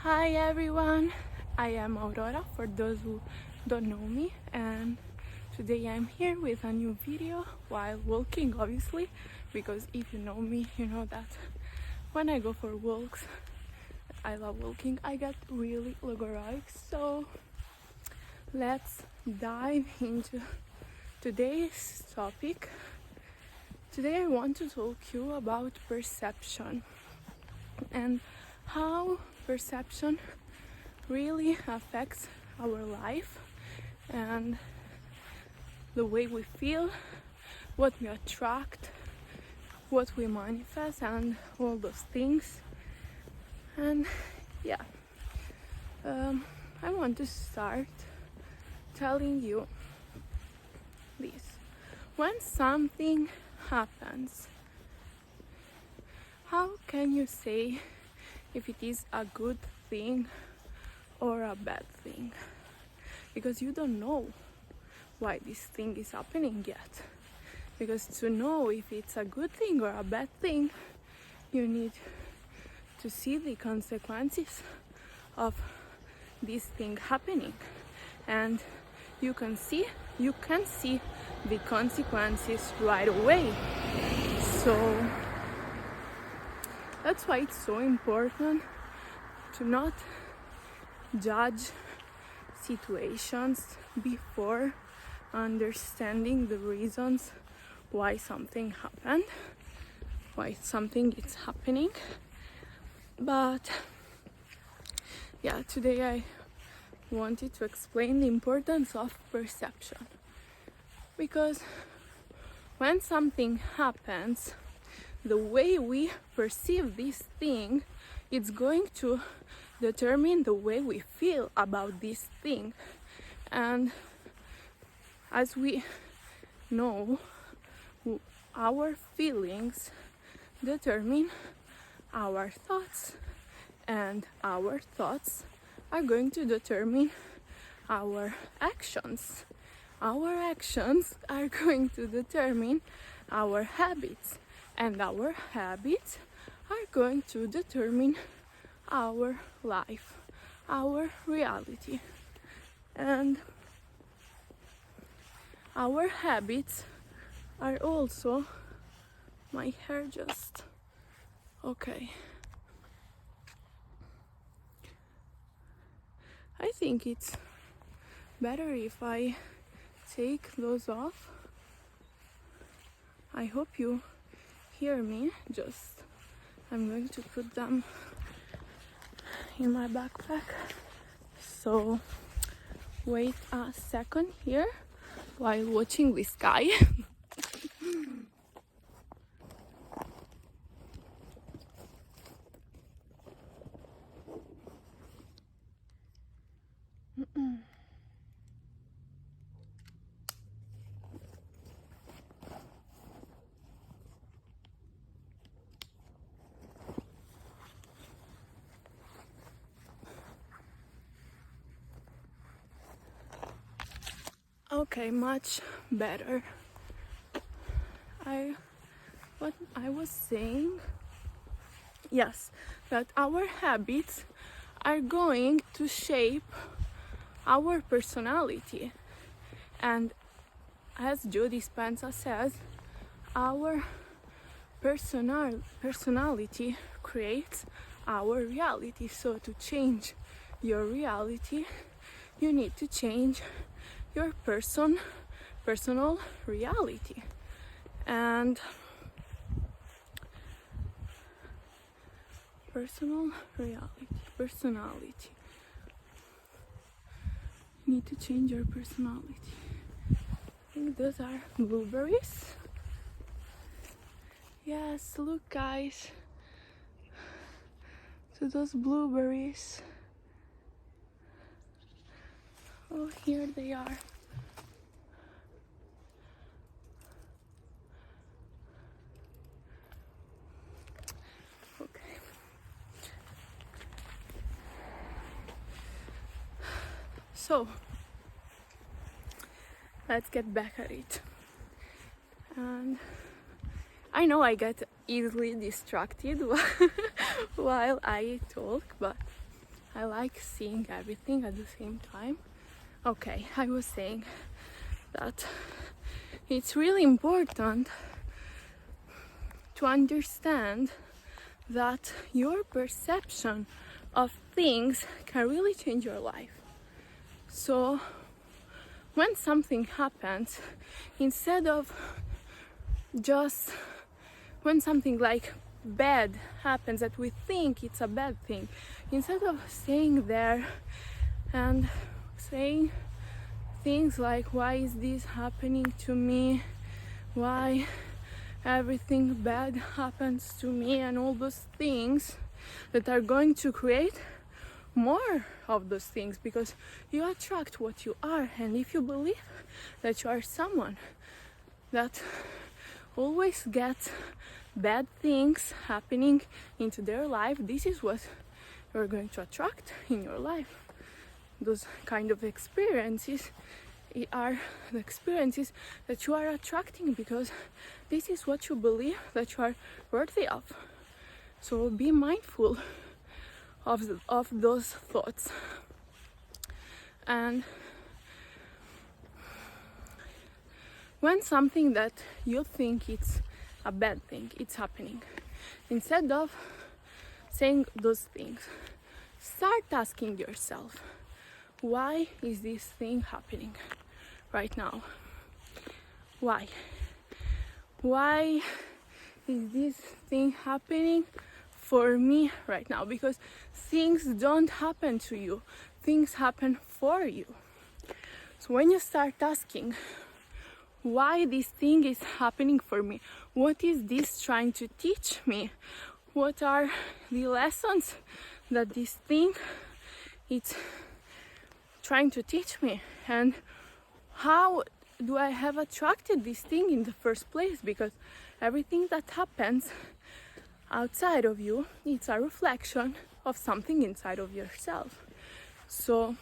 Hi everyone, I am Aurora for those who don't know me, and today I'm here with a new video while walking, obviously, because if you know me, you know that when I go for walks, I love walking, I get really logorrheic. So let's dive into today's topic. Today I want to talk to you about perception and how perception really affects our life and the way we feel, what we attract, what we manifest, and all those things. And yeah, I want to start telling you this. When something happens, how can you say if it is a good thing or a bad thing? Because you don't know why this thing is happening yet. Because to know if it's a good thing or a bad thing, you need to see the consequences of this thing happening, and you can see the consequences right away. So that's why it's so important to not judge situations before understanding the reasons why something happened, why something is happening. But yeah, today I wanted to explain the importance of perception, because when something happens, the way we perceive this thing, it's going to determine the way we feel about this thing. And as we know, our feelings determine our thoughts, and our thoughts are going to determine our actions. Our actions are going to determine our habits, and our habits are going to determine our life, our reality. And our habits are also, my hair just, okay. I think it's better if I take those off. I hope you hear me. I'm going to put them in my backpack. So wait a second here while watching the sky. Okay, much better. What I was saying, yes, that our habits are going to shape our personality. And as Joe Dispenza says, our personality creates our reality. So to change your reality, you need to change your personal reality. And personality. You need to change your personality. I think those are blueberries. Yes, look guys, to those blueberries. Oh, here they are. Okay. So, let's get back at it. And I know I get easily distracted while I talk, but I like seeing everything at the same time. Okay, I was saying that it's really important to understand that your perception of things can really change your life. So when something happens, instead of just when something like bad happens that we think it's a bad thing, instead of staying there and saying things like, why is this happening to me, why everything bad happens to me, and all those things that are going to create more of those things, because you attract what you are. And if you believe that you are someone that always gets bad things happening into their life, this is what you're going to attract in your life. Those kind of experiences are the experiences that you are attracting, because this is what you believe that you are worthy of. So be mindful of those thoughts. And when something that you think it's a bad thing, it's happening, instead of saying those things, start asking yourself, why is this thing happening right now? Why is this thing happening for me right now? Because things don't happen to you, things happen for you. So when you start asking, why this thing is happening for me, what is this trying to teach me, what are the lessons that this thing is trying to teach me, and how do I have attracted this thing in the first place? Because everything that happens outside of you, it's a reflection of something inside of yourself. So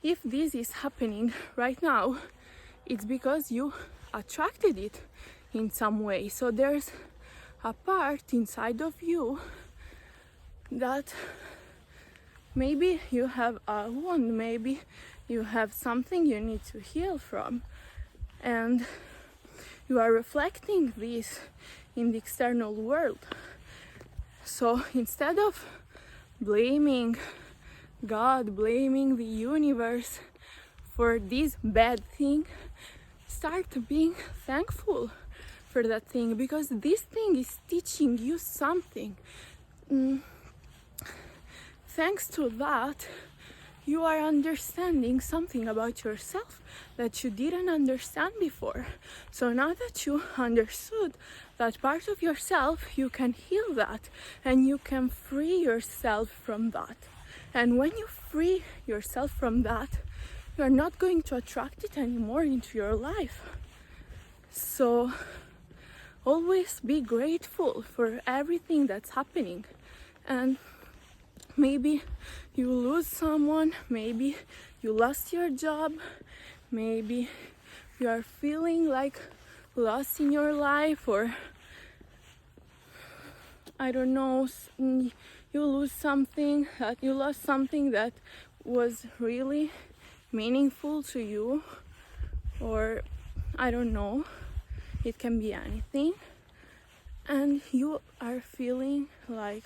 if this is happening right now, it's because you attracted it in some way. So there's a part inside of you that maybe you have a wound, maybe you have something you need to heal from, and you are reflecting this in the external world. So instead of blaming God, blaming the universe for this bad thing, start being thankful for that thing, because this thing is teaching you something. Thanks to that, you are understanding something about yourself that you didn't understand before. So now that you understood that part of yourself, you can heal that and you can free yourself from that. And when you free yourself from that, you're not going to attract it anymore into your life. So always be grateful for everything that's happening. And maybe you lose someone, maybe you lost your job, maybe you are feeling like lost in your life, or I don't know, you lost something that was really meaningful to you, or I don't know, it can be anything, and you are feeling like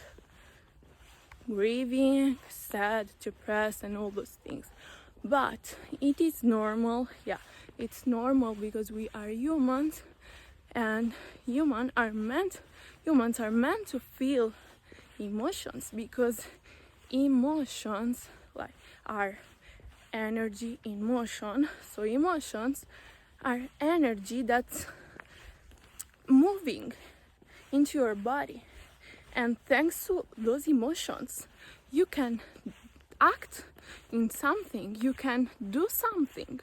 grieving, sad, depressed, and all those things. But it is normal. Yeah, it's normal, because we are humans, and humans are meant to feel emotions, because emotions like are energy in motion. So emotions are energy that's moving into your body, and thanks to those emotions you can act in something, you can do something.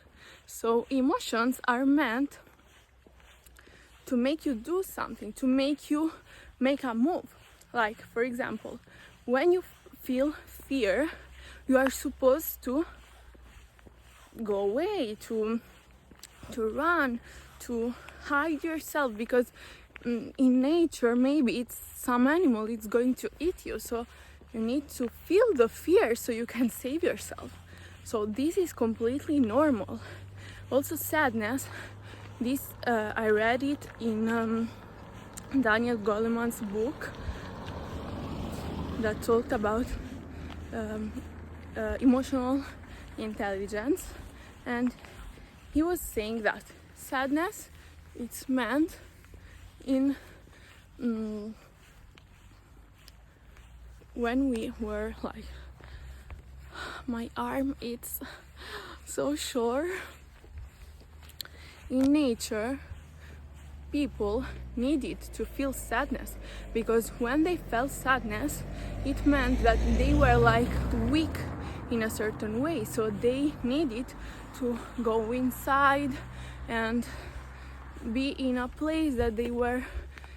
So emotions are meant to make you do something, to make you make a move. Like, for example, when you feel fear, you are supposed to go away, to run, to hide yourself, because in nature maybe it's some animal, it's going to eat you. So You need to feel the fear so you can save yourself. So this is completely normal. Also sadness, this I read it in Daniel Goleman's book that talked about emotional intelligence, and he was saying that sadness, it's meant in when we were like, my arm, it's so sore. In nature, people needed to feel sadness, because when they felt sadness, it meant that they were like weak in a certain way, so they needed to go inside and be in a place that they were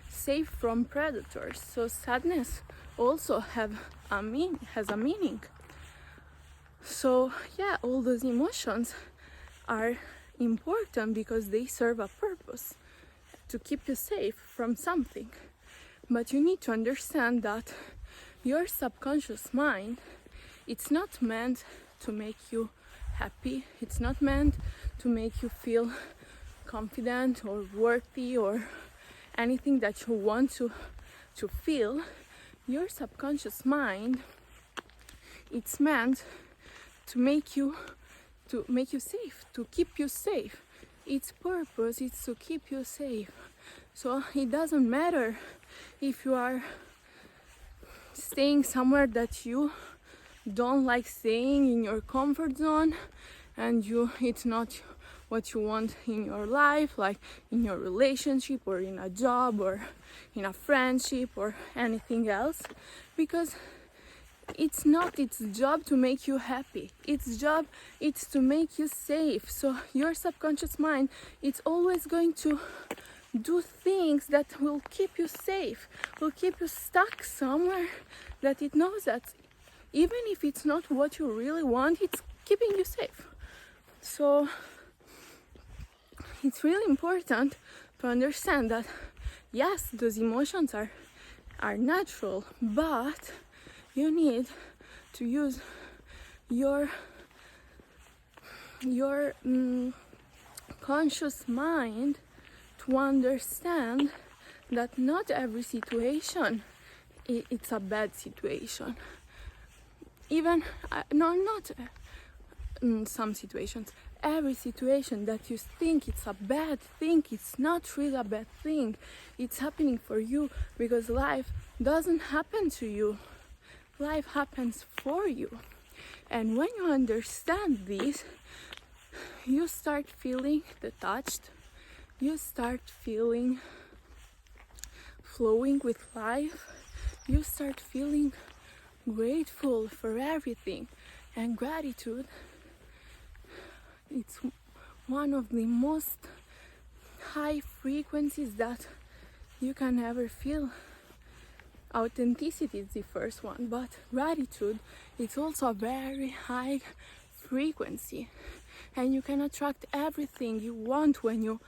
safe from predators. So sadness also has a meaning. So yeah, all those emotions are important because they serve a purpose to keep you safe from something. But you need to understand that your subconscious mind, it's not meant to make you happy. It's not meant to make you feel confident or worthy or anything that you want to feel. Your subconscious mind, it's meant to make you safe, to keep you safe. Its purpose is to keep you safe. So it doesn't matter if you are staying somewhere that you don't like staying, in your comfort zone, and it's not what you want in your life, like in your relationship or in a job or in a friendship or anything else, because it's not its job to make you happy. Its job is to make you safe. So your subconscious mind, it's always going to do things that will keep you safe, will keep you stuck somewhere that it knows that even if it's not what you really want, it's keeping you safe. So it's really important to understand that yes, those emotions are natural, but you need to use your conscious mind to understand that not every situation it's a bad situation. Even not some situations. Every situation that you think it's a bad thing, it's not really a bad thing. It's happening for you because life doesn't happen to you. Life happens for you. And when you understand this, you start feeling detached. You start feeling flowing with life. You start feeling grateful for everything. And gratitude, it's one of the most high frequencies that you can ever feel. Authenticity is the first one, but gratitude, it's also a very high frequency, and you can attract everything you want when you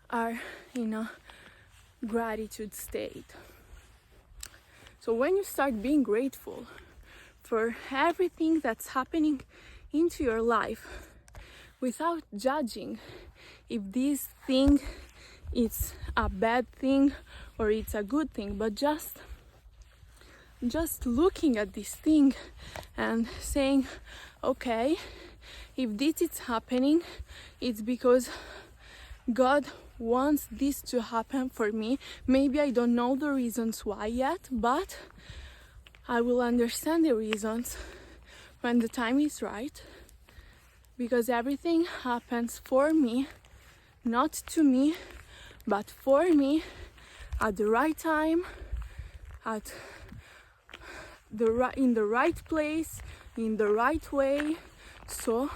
are in a gratitude state. So when you start being grateful for everything that's happening into your life without judging if this thing is a bad thing or it's a good thing, but just looking at this thing and saying, okay, if this is happening, it's because God wants this to happen for me. Maybe I don't know the reasons why yet, but I will understand the reasons when the time is right, because everything happens for me, not to me, but for me at the right time, in the right place, in the right way. So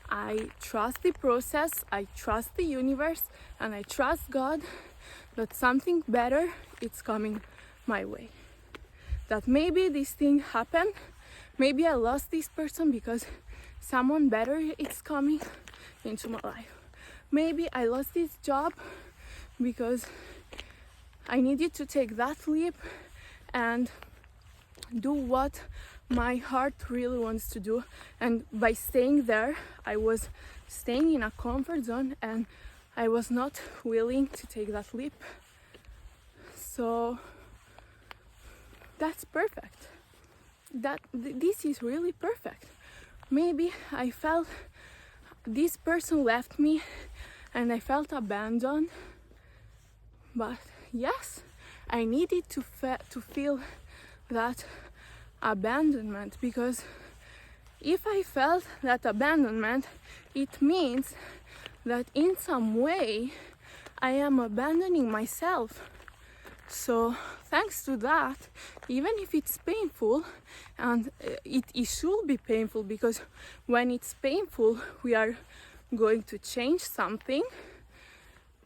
I trust the process, I trust the universe, and I trust God that something better is coming my way. That maybe this thing happened, maybe I lost this person because someone better is coming into my life. Maybe I lost this job because I needed to take that leap and do what my heart really wants to do. And by staying there, I was staying in a comfort zone and I was not willing to take that leap. So that's perfect. This is really perfect. Maybe I felt this person left me and I felt abandoned, but yes, I needed to feel that abandonment, because if I felt that abandonment, it means that in some way I am abandoning myself. So thanks to that, even if it's painful, and it should be painful, because when it's painful we are going to change something.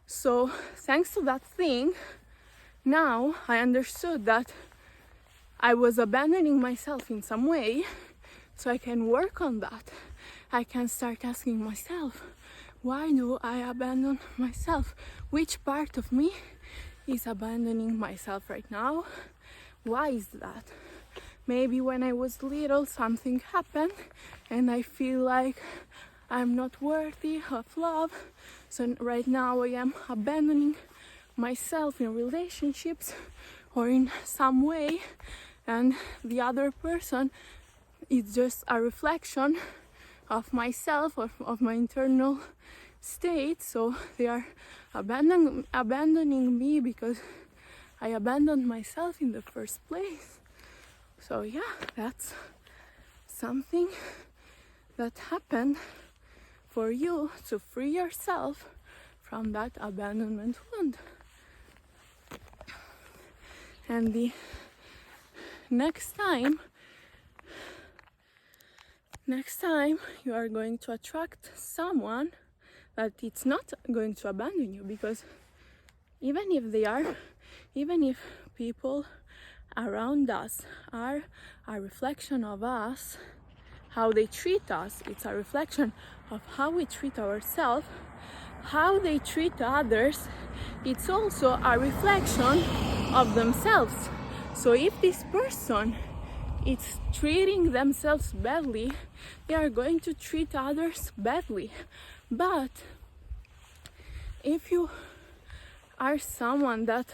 So thanks to that thing, now I understood that I was abandoning myself in some way, so I can work on that. I can start asking myself, why do I abandon myself? Which part of me is abandoning myself right now? Why is that? Maybe when I was little something happened and I feel like I'm not worthy of love, so right now I am abandoning myself in relationships or in some way, and the other person is just a reflection of myself, of my internal state. So they are abandoning me because I abandoned myself in the first place. So yeah, that's something that happened for you to free yourself from that abandonment wound. And the next time you are going to attract someone that it's not going to abandon you, because even if people around us are a reflection of us, how they treat us, it's a reflection of how we treat ourselves. How they treat others, it's also a reflection of themselves. So if this person is treating themselves badly, they are going to treat others badly. But if you are someone that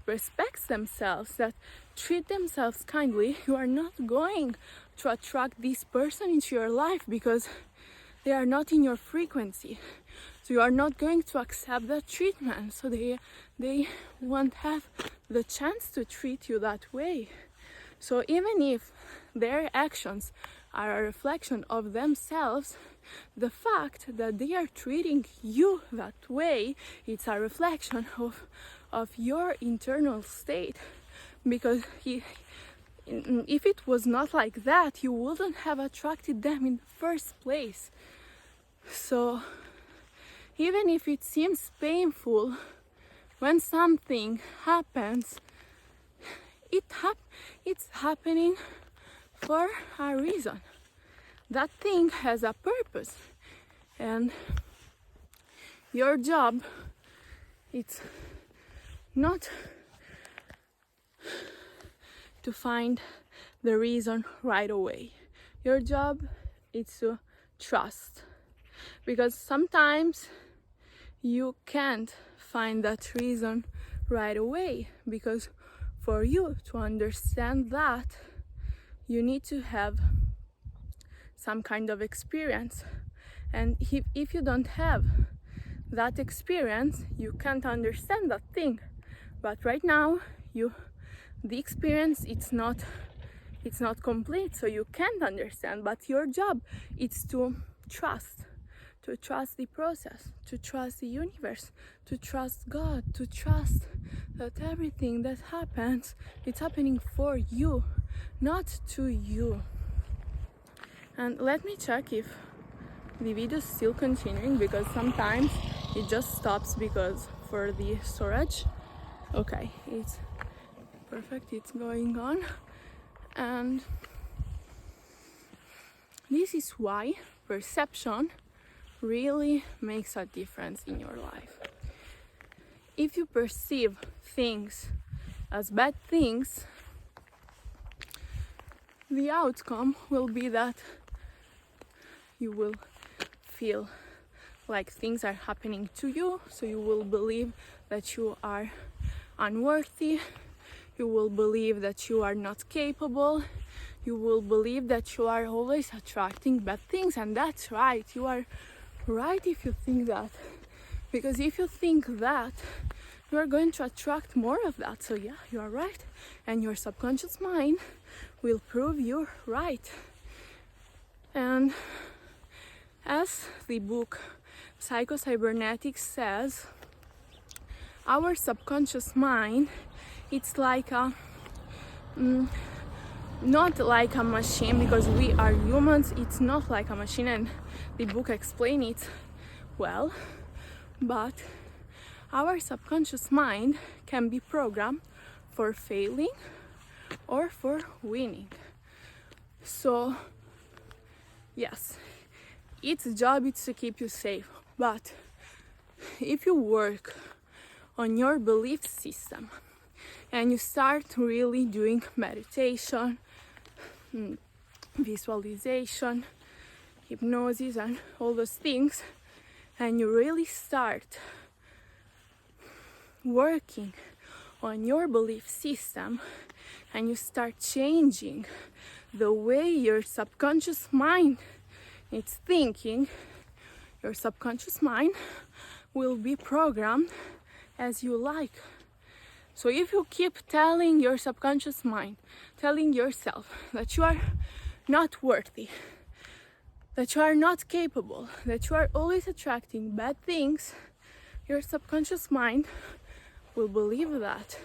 respects themselves, that treat themselves kindly, you are not going to attract this person into your life, because they are not in your frequency. So you are not going to accept that treatment. So they won't have the chance to treat you that way. So even if their actions are a reflection of themselves, the fact that they are treating you that way, it's a reflection of your internal state. Because if it was not like that, you wouldn't have attracted them in the first place. So even if it seems painful, when something happens, it's happening for a reason. That thing has a purpose, and your job, it's not to find the reason right away. Your job is to trust, because sometimes you can't find that reason right away, because for you to understand that, you need to have some kind of experience. And if you don't have that experience, you can't understand that thing. But right now, the experience, it's not complete, so you can't understand. But your job is to trust the process, to trust the universe, to trust God, to trust that everything that happens, it's happening for you, not to you. And let me check if the video is still continuing, because sometimes it just stops because for the storage. Okay, it's perfect, it's going on. And this is why perception really makes a difference in your life. If you perceive things as bad things, the outcome will be that you will feel like things are happening to you, so you will believe that you are unworthy, you will believe that you are not capable, you will believe that you are always attracting bad things. And that's right, you are right if you think that, because if you think that, you are going to attract more of that. So yeah, you are right, and your subconscious mind will prove you right. And as the book Psycho-Cybernetics says, our subconscious mind, it's like a not like a machine, because we are humans. It's not like a machine, and the book explains it well. But our subconscious mind can be programmed for failing or for winning. So yes, its job is to keep you safe. But if you work on your belief system and you start really doing meditation, visualization, hypnosis, and all those things, and you really start working on your belief system, and you start changing the way your subconscious mind is thinking, your subconscious mind will be programmed as you like. So if you keep telling your subconscious mind, telling yourself that you are not worthy, that you are not capable, that you are always attracting bad things, your subconscious mind will believe that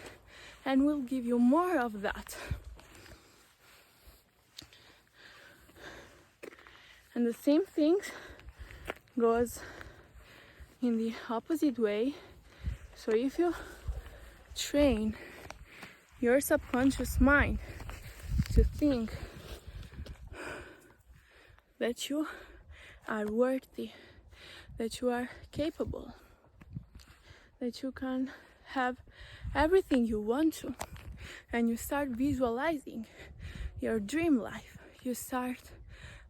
and will give you more of that. And the same thing goes in the opposite way. So if you train your subconscious mind to think that you are worthy, that you are capable, that you can have everything you want to, and you start visualizing your dream life, you start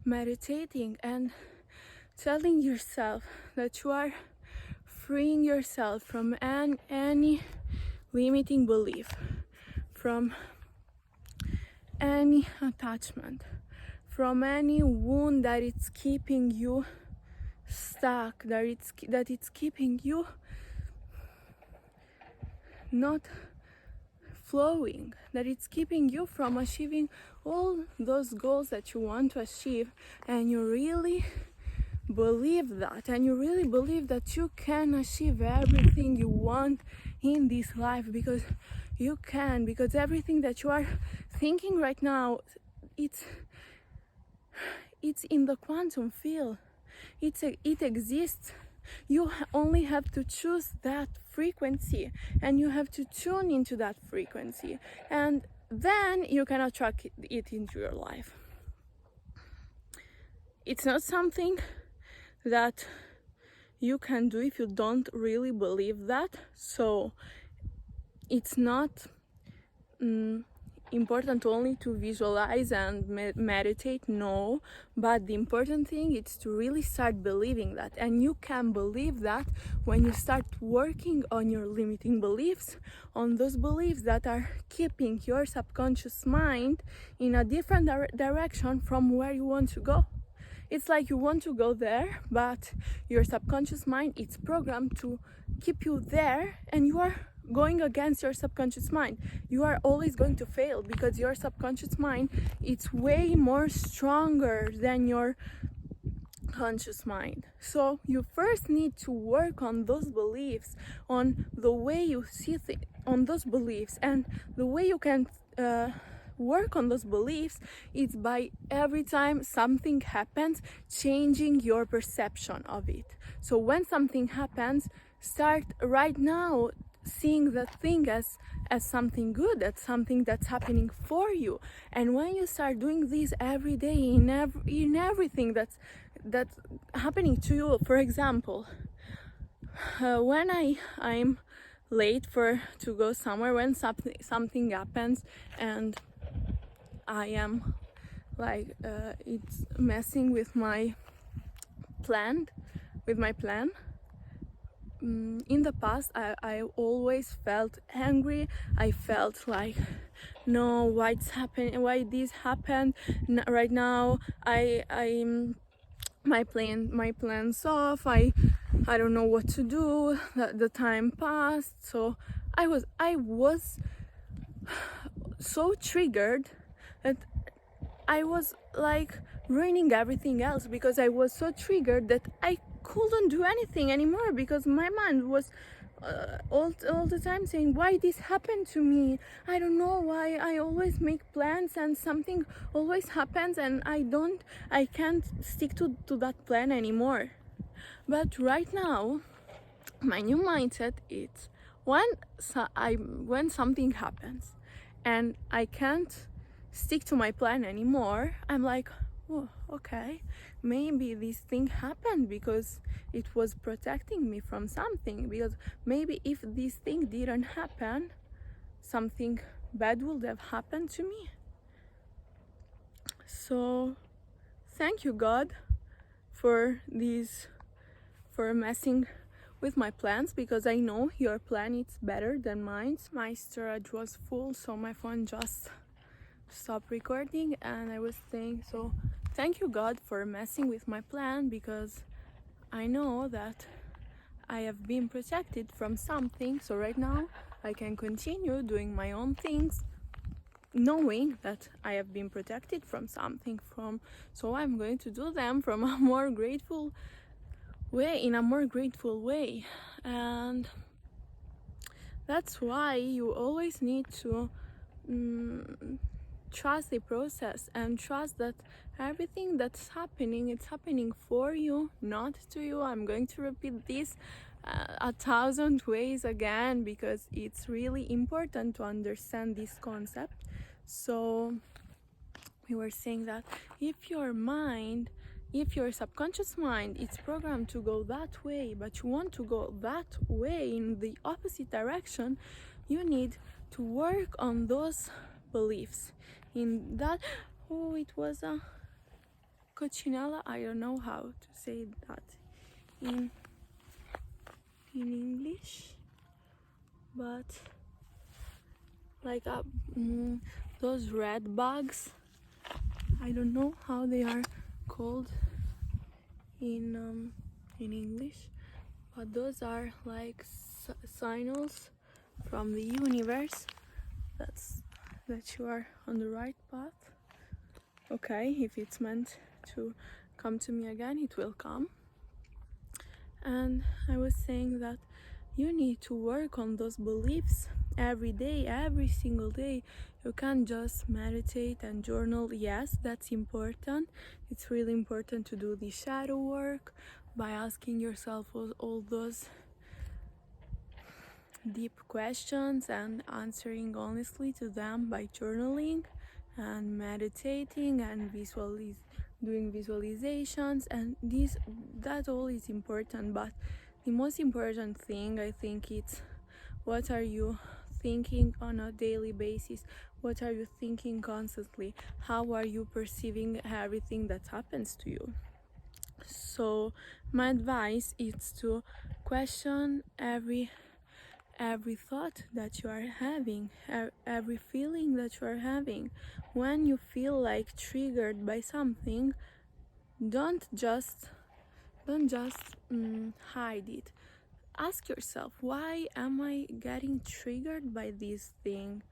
meditating and telling yourself that you are freeing yourself from any limiting belief, from any attachment, from any wound that it's keeping you stuck, that it's keeping you not flowing, that it's keeping you from achieving all those goals that you want to achieve. And you really believe that, and you really believe that you can achieve everything you want in this life, because you can, because everything that you are thinking right now, it's in the quantum field. It exists. You only have to choose that frequency, and you have to tune into that frequency, and then you can attract it into your life. It's not something that you can do if you don't really believe that. So it's not important only to visualize and meditate, no, but the important thing is to really start believing that. And you can believe that when you start working on your limiting beliefs, on those beliefs that are keeping your subconscious mind in a different direction from where you want to go. It's like you want to go there, but your subconscious mind is programmed to keep you there, and you are going against your subconscious mind. You are always going to fail, because your subconscious mind is way more stronger than your conscious mind. So you first need to work on those beliefs, on the way you see things, on those beliefs. And the way you can work on those beliefs is by every time something happens, changing your perception of it. So when something happens, start right now seeing that thing as something good, as something that's happening for you. And when you start doing this every day in everything that's happening to you, for example, when I'm late to go somewhere, when something happens and I am like it's messing with my plan. In the past, I always felt angry. I felt like, no, what's happening? Why this happened right now? My plan's off. I don't know what to do. The time passed, so I was so triggered that I was like ruining everything else, because I was so triggered that I couldn't do anything anymore, because my mind was all the time saying, why this happened to me? I don't know why I always make plans and something always happens and I can't stick to that plan anymore. But right now, my new mindset is when something happens and I can't stick to my plan anymore, I'm like, oh, okay, maybe this thing happened because it was protecting me from something, because maybe if this thing didn't happen, something bad would have happened to me. So thank you, God, for messing with my plans, because I know your plan is better than mine. My storage was full, so my phone just stopped recording, and I was saying, so thank you, God, for messing with my plan, because I know that I have been protected from something. So right now I can continue doing my own things, knowing that I have been protected from something. So I'm going to do them from a more grateful way, and that's why you always need to trust the process and trust that everything that's happening, it's happening for you, not to you. I'm going to repeat this 1,000 ways again, because it's really important to understand this concept. So we were saying that if your subconscious mind is programmed to go that way, but you want to go that way in the opposite direction, you need to work on those beliefs. In that, oh, it was a cochinella. I don't know how to say that in English, but like those red bugs. I don't know how they are called in English, but those are like signals from the universe that you are on the right path. Okay, if it's meant to come to me again, it will come. And I was saying that you need to work on those beliefs every day, every single day. You can't just meditate and journal. Yes, that's important. It's really important to do the shadow work by asking yourself all those deep questions and answering honestly to them by journaling and meditating and doing visualizations, and that all is important. But the most important thing, I think, it's what are you thinking on a daily basis? What are you thinking constantly? How are you perceiving everything that happens to you? So my advice is to question every thought that you are having, every feeling that you are having. When you feel like triggered by something, don't just hide it. Ask yourself, why am I getting triggered by this thing?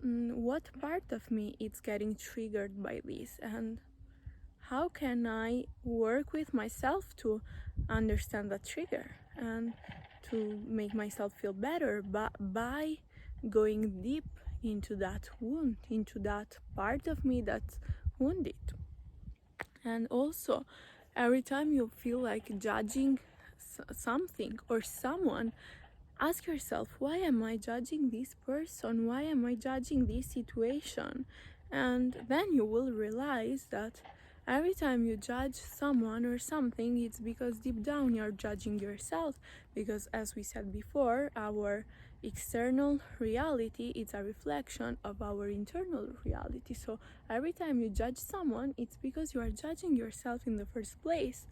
What part of me is getting triggered by this, and how can I work with myself to understand that trigger and to make myself feel better by going deep into that wound, into that part of me that's wounded. And also, every time you feel like judging something or someone, ask yourself, why am I judging this person? Why am I judging this situation? And then you will realize that every time you judge someone or something, it's because deep down you're judging yourself. Because as we said before, our external reality is a reflection of our internal reality. So every time you judge someone, it's because you are judging yourself in the first place.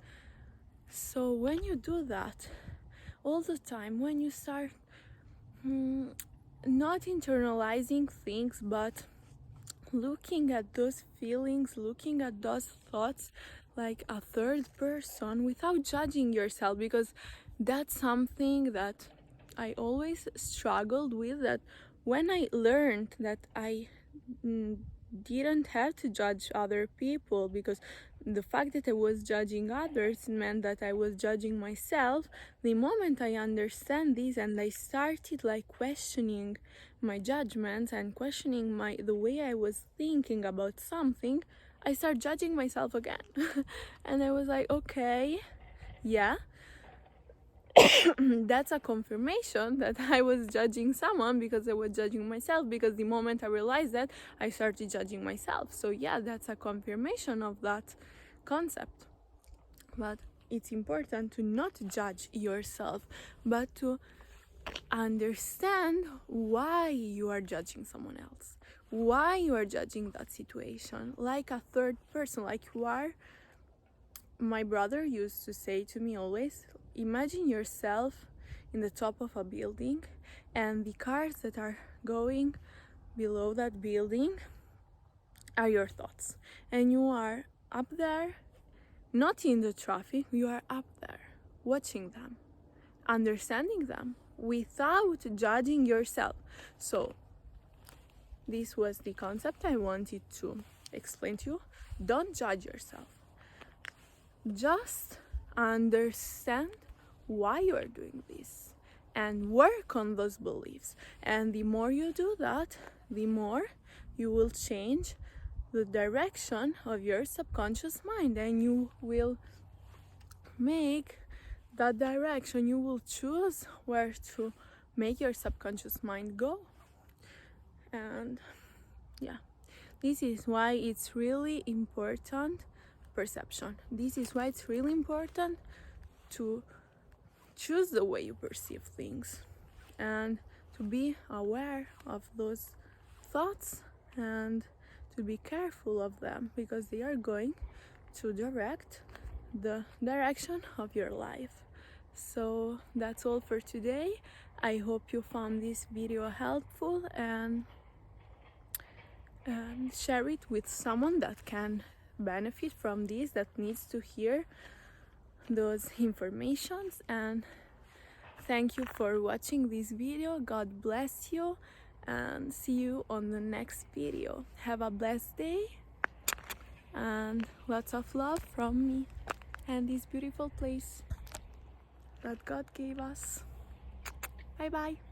So when you do that all the time, when you start not internalizing things, but looking at those feelings, looking at those thoughts like a third person without judging yourself, because that's something that I always struggled with, that when I learned that I didn't have to judge other people, because the fact that I was judging others meant that I was judging myself. The moment I understand this and I started like questioning my judgments and questioning the way I was thinking about something, I started judging myself again. And I was like, okay, yeah, that's a confirmation that I was judging someone because I was judging myself, because the moment I realized that, I started judging myself. So yeah, that's a confirmation of that concept. But it's important to not judge yourself, but to understand why you are judging someone else, why you are judging that situation like a third person. Like you are, my brother used to say to me always, imagine yourself in the top of a building and the cars that are going below that building are your thoughts, and you are up there, not in the traffic, you are up there watching them, understanding them without judging yourself. So this was the concept I wanted to explain to you. Don't judge yourself, just understand why you are doing this and work on those beliefs. And the more you do that, the more you will change the direction of your subconscious mind, and you will make that direction, you will choose where to make your subconscious mind go. And yeah, this is why it's really important, perception. This is why it's really important to choose the way you perceive things and to be aware of those thoughts and to be careful of them, because they are going to direct the direction of your life. So that's all for today. I hope you found this video helpful, and share it with someone that can benefit from this, that needs to hear those informations. And thank you for watching this video. God bless you, and see you on the next video. Have a blessed day and lots of love from me and this beautiful place that God gave us. Bye bye.